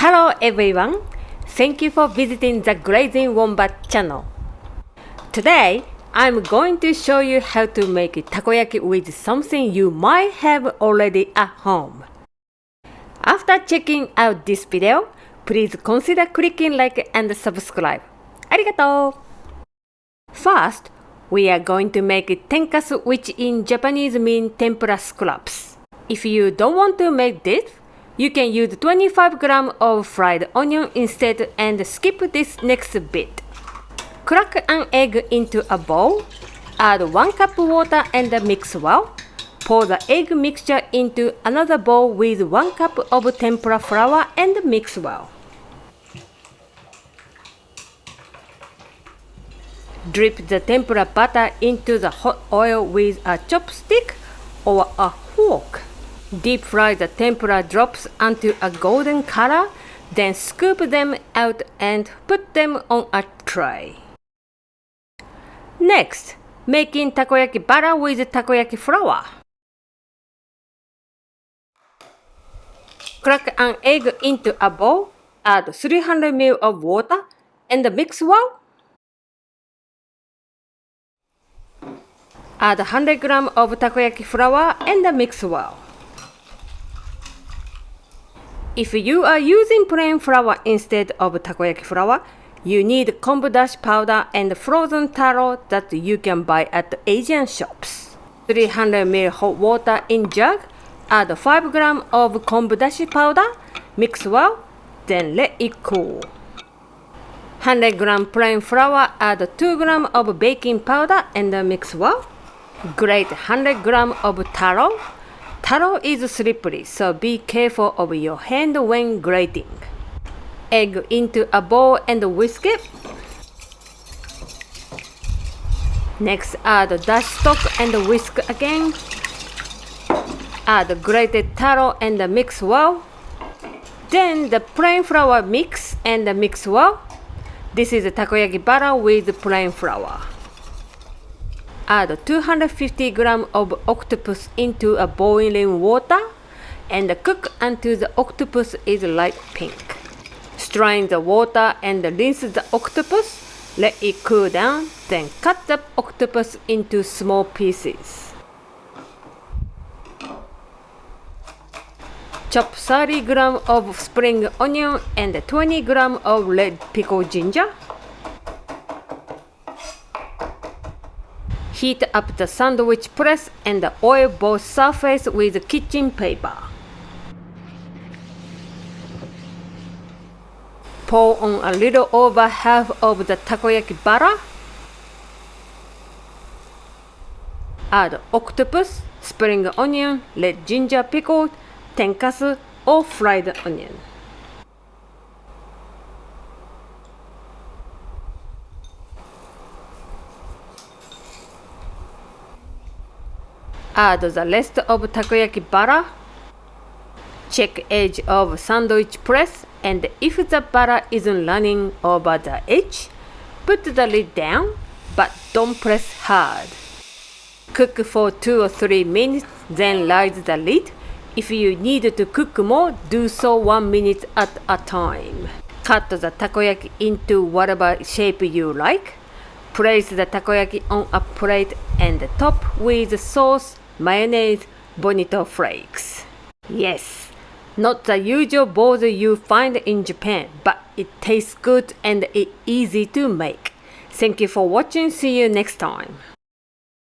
Hello everyone! Thank you for visiting the Grazing Wombat channel. Today, I'm going to show you how to make takoyaki with something you might have already at home. After checking out this video, please consider clicking like and subscribe. Arigato! First, we are going to make tenkasu, which in Japanese means tempura scraps. If you don't want to make this, you can use 25 grams of fried onion instead and skip this next bit. Crack an egg into a bowl, add 1 cup water and mix well. Pour the egg mixture into another bowl with 1 cup of tempura flour and mix well. Drip the tempura butter into the hot oil with a chopstick or a fork. Deep fry the tempura drops until a golden color, then scoop them out and put them on a tray. Next, making takoyaki butter with takoyaki flour. Crack an egg into a bowl, add 300 ml of water and mix well. Add 100 grams of takoyaki flour and mix well. If you are using plain flour instead of takoyaki flour, you need kombu dashi powder and frozen taro that you can buy at Asian shops. 300 ml hot water in jug, add 5 grams of kombu dashi powder, mix well, then let it cool. 100 grams plain flour, add 2 grams of baking powder and mix well. Grate 100 grams of taro. Taro is slippery, so be careful of your hand when grating. Egg into a bowl and whisk it. Next, add dashi stock and whisk again. Add grated taro and mix well. Then the plain flour mix and mix well. This is takoyaki butter with plain flour. Add 250 grams of octopus into a boiling water and cook until the octopus is light pink. Strain the water and rinse the octopus. Let it cool down, then cut the octopus into small pieces. Chop 30 grams of spring onion and 20 grams of red pickled ginger. Heat up the sandwich press and oil both surfaces with kitchen paper. Pour on a little over half of the takoyaki butter. Add octopus, spring onion, red ginger pickled, tenkasu or fried onion. Add the rest of takoyaki butter. Check edge of sandwich press, and if the butter isn't running over the edge, put the lid down, but don't press hard. Cook for 2 or 3 minutes, then raise the lid. If you need to cook more, do so 1 minute at a time. Cut the takoyaki into whatever shape you like. Place the takoyaki on a plate and top with sauce, mayonnaise, bonito flakes. Yes, not the usual balls you find in Japan, but it tastes good and it's easy to make. Thank you for watching. See you next time.